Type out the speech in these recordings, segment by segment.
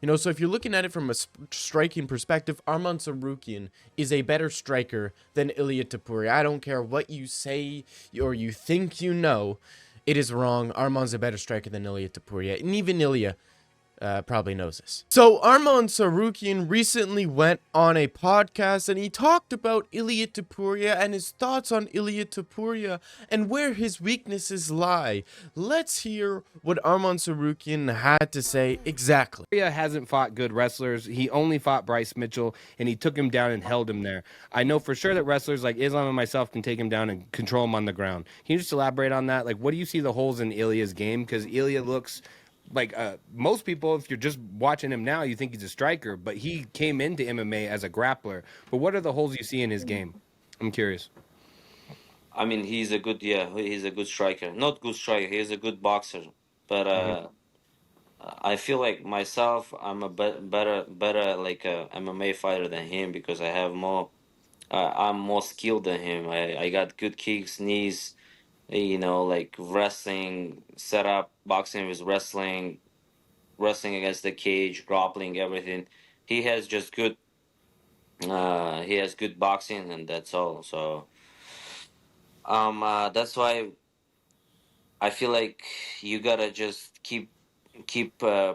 So if you're looking at it from a striking perspective, Arman Tsarukyan is a better striker than Ilia Topuria. I don't care what you say or you think you know, it is wrong. Arman's a better striker than Ilia Topuria, and even Ilia probably knows this. So Arman Tsarukyan recently went on a podcast and he talked about Ilia Topuria and his thoughts on Ilia Topuria and where his weaknesses lie. Let's hear what Arman Tsarukyan had to say exactly. Topuria hasn't fought good wrestlers. He only fought Bryce Mitchell, and he took him down and held him there. I know for sure that wrestlers like Islam and myself can take him down and control him on the ground. Can you just elaborate on that? Like, what do you see the holes in Ilia's game? Because Ilia looks like most people, if you're just watching him now, you think he's a striker, but he came into MMA as a grappler. But what are the holes you see in his game? I'm curious. I mean, he's a good striker. Not good striker, he's a good boxer. But I feel like myself, I'm a better like a MMA fighter than him because I'm more skilled than him. I got good kicks, knees, like wrestling, setup, boxing with wrestling against the cage, grappling, everything. He has just he has good boxing, and that's all. So, that's why I feel like you gotta just keep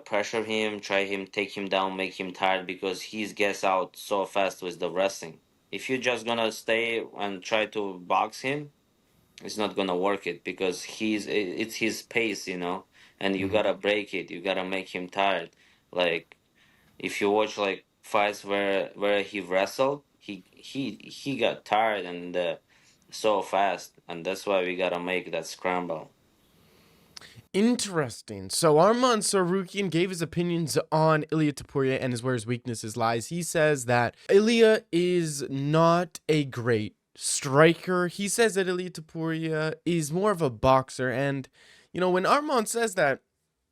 pressure him, try him, take him down, make him tired because he's gets out so fast with the wrestling. If you're just gonna stay and try to box him, it's not gonna work it because it's his pace, and you Mhm. gotta break it. You gotta make him tired. Like if you watch like fights where he wrestled, he got tired and so fast, and that's why we gotta make that scramble. Interesting. So Arman Tsarukyan gave his opinions on Ilia Topuria and is where his weaknesses lies. He says that Ilia is not a great striker. He says that Ilia Topuria is more of a boxer. And when Arman says that,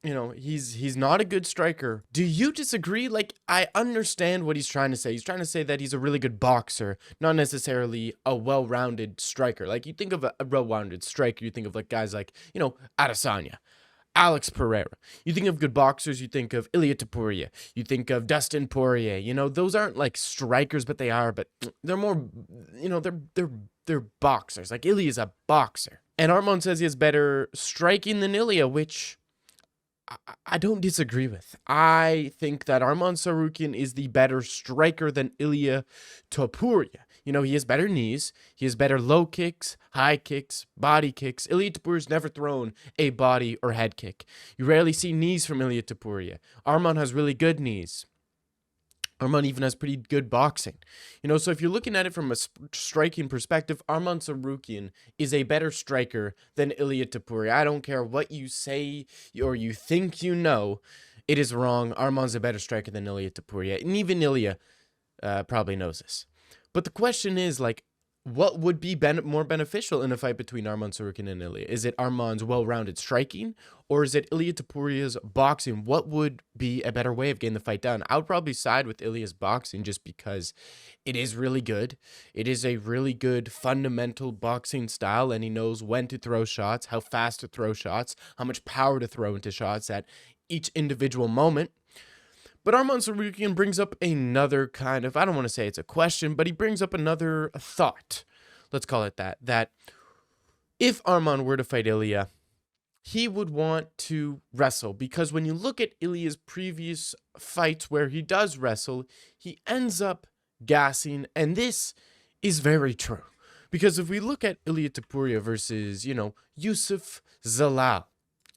he's not a good striker. Do you disagree? Like, I understand what he's trying to say. He's trying to say that he's a really good boxer, not necessarily a well-rounded striker. Like, you think of a well-rounded striker, you think of like guys like, Adesanya, Alex Pereira. You think of good boxers, you think of Ilia Topuria. You think of Dustin Poirier. Those aren't like strikers, but they are. But they're more, they're boxers. Like Ilia is a boxer, and Armand says he has better striking than Ilia, which I don't disagree with. I think that Arman Tsarukyan is the better striker than Ilia Topuria. He has better knees. He has better low kicks, high kicks, body kicks. Ilia Topuria's never thrown a body or head kick. You rarely see knees from Ilia Topuria. Arman has really good knees. Arman even has pretty good boxing. So if you're looking at it from a striking perspective, Arman Tsarukyan is a better striker than Ilia Topuria. I don't care what you say or you think you know, it is wrong. Arman's a better striker than Ilia Topuria, and even Ilia probably knows this. But the question is, like, what would be more beneficial in a fight between Arman Tsarukyan and Ilia? Is it Arman's well-rounded striking, or is it Ilia Topuria's boxing? What would be a better way of getting the fight done? I would probably side with Ilia's boxing just because it is really good. It is a really good fundamental boxing style, and he knows when to throw shots, how fast to throw shots, how much power to throw into shots at each individual moment. But Arman Tsarukyan brings up another kind of, I don't want to say it's a question, but he brings up another thought. Let's call it that. That if Arman were to fight Ilia, he would want to wrestle. Because when you look at Ilia's previous fights where he does wrestle, he ends up gassing. And this is very true. Because if we look at Ilia Topuria versus, Yusuf Zalal,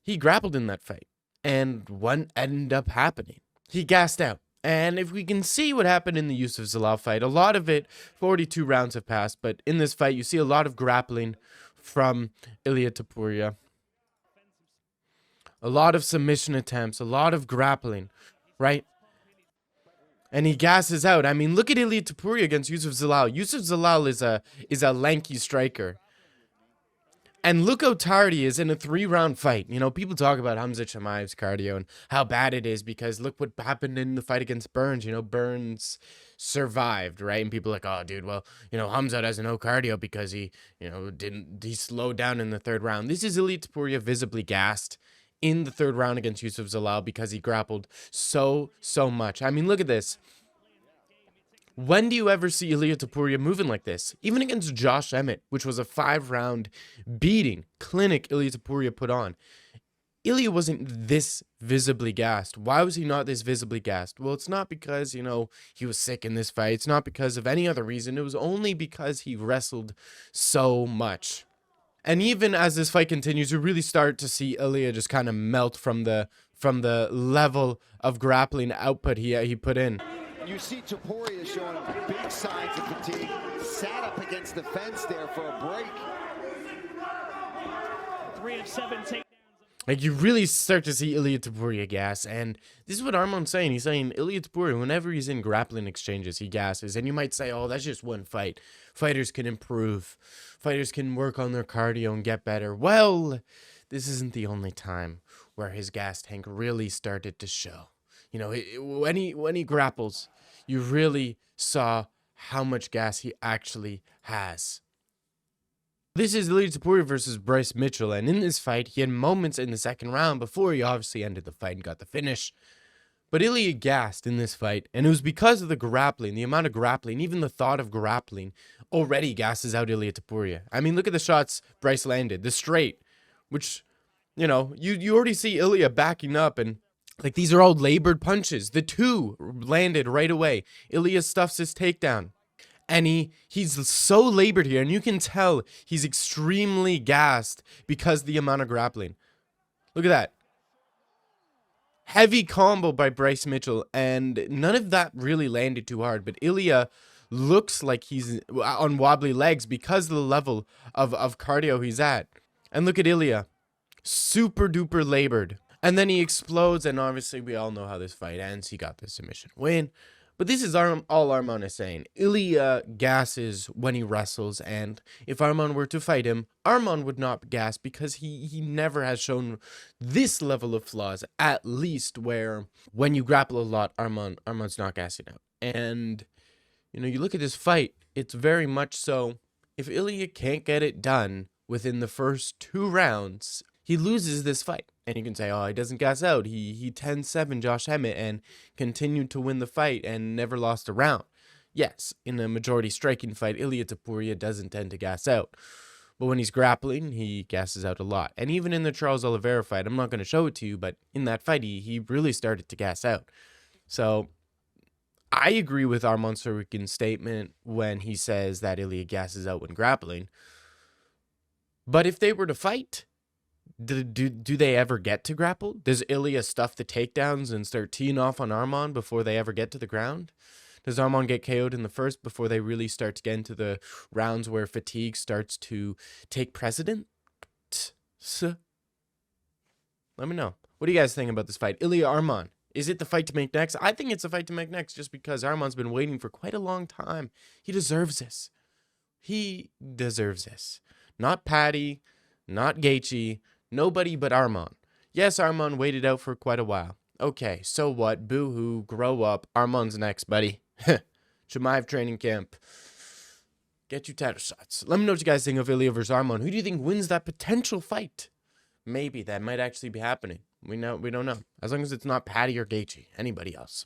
he grappled in that fight. And what ended up happening? He gassed out. And if we can see what happened in the Yusuf Zalal fight, a lot of it, 42 rounds have passed, but in this fight, you see a lot of grappling from Ilia Topuria. A lot of submission attempts, a lot of grappling, right? And he gasses out. I mean, look at Ilia Topuria against Yusuf Zalal. Yusuf Zalal is a lanky striker. And look how tired he is in a 3-round fight. People talk about Hamza Chimaev's cardio and how bad it is because look what happened in the fight against Burns. Burns survived, right? And people are like, oh, dude, well, Hamza doesn't know cardio because he slowed down in the 3rd round. This is Ilia Topuria visibly gassed in the third round against Yusuf Zalal because he grappled so much. I mean, look at this. When do you ever see Ilia Topuria moving like this? Even against Josh Emmett, which was a 5-round beating clinic Ilia Topuria put on. Ilia wasn't this visibly gassed. Why was he not this visibly gassed? Well, it's not because, you know, he was sick in this fight. It's not because of any other reason. It was only because he wrestled so much. And even as this fight continues, you really start to see Ilia just kind of melt from the level of grappling output he put in. You see Topuria showing big signs of fatigue. Sat up against the fence there for a break. 3 of 7 takedowns. Like, you really start to see Ilia Topuria gas, and this is what Arman's saying. He's saying Ilia Topuria, whenever he's in grappling exchanges, he gasses. And you might say, oh, that's just one fight. Fighters can improve. Fighters can work on their cardio and get better. Well, this isn't the only time where his gas tank really started to show. You know, when he grapples, you really saw how much gas he actually has. This is Ilia Topuria versus Bryce Mitchell, and in this fight, he had moments in the second round before he obviously ended the fight and got the finish. But Ilia gassed in this fight, and it was because of the grappling, the amount of grappling, even the thought of grappling already gasses out Ilia Topuria. I mean, look at the shots Bryce landed, the straight, which, you know, you already see Ilia backing up, and like, these are all labored punches. The two landed right away. Ilia stuffs his takedown. And he's so labored here, and you can tell he's extremely gassed because of the amount of grappling. Look at that. Heavy combo by Bryce Mitchell, and none of that really landed too hard. But Ilia looks like he's on wobbly legs because of the level of cardio he's at. And look at Ilia. Super duper labored. And then he explodes, and obviously we all know how this fight ends. He got the submission win. But this is all Arman is saying. Ilia gasses when he wrestles, and if Arman were to fight him, Arman would not gas because he never has shown this level of flaws, at least where when you grapple a lot, Arman's not gassing out. And, you know, you look at this fight, it's very much so, if Ilia can't get it done within the first 2 rounds, he loses this fight. And you can say, oh, he doesn't gas out. He 10-7 Josh Emmett and continued to win the fight and never lost a round. Yes, in a majority striking fight, Ilia Topuria doesn't tend to gas out. But when he's grappling, he gasses out a lot. And even in the Charles Oliveira fight, I'm not going to show it to you, but in that fight, he really started to gas out. So I agree with Arman Tsarukyan's statement when he says that Ilia gasses out when grappling. But if they were to fight, do they ever get to grapple? Does Ilia stuff the takedowns and start teeing off on Arman before they ever get to the ground? Does Arman get KO'd in the first before they really start to get into the rounds where fatigue starts to take precedent? Let me know. What do you guys think about this fight? Ilia Arman. Is it the fight to make next? I think it's the fight to make next just because Arman's been waiting for quite a long time. He deserves this. He deserves this. Not Patty, not Gaethje, nobody but Arman. Yes, Arman waited out for quite a while. Okay, so what? Boo-hoo, grow up. Arman's next, buddy. Chimaev training camp. Get you tatter shots. Let me know what you guys think of Ilia versus Arman. Who do you think wins that potential fight? Maybe that might actually be happening. We don't know. As long as it's not Patty or Gaethje. Anybody else.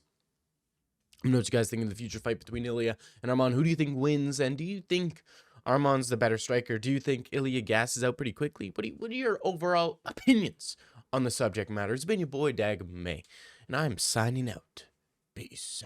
Let me know what you guys think of the future fight between Ilia and Arman. Who do you think wins? And do you think Arman's the better striker? Do you think Ilia gasses out pretty quickly? What are your overall opinions on the subject matter? It's been your boy, Dag May, and I'm signing out. Peace.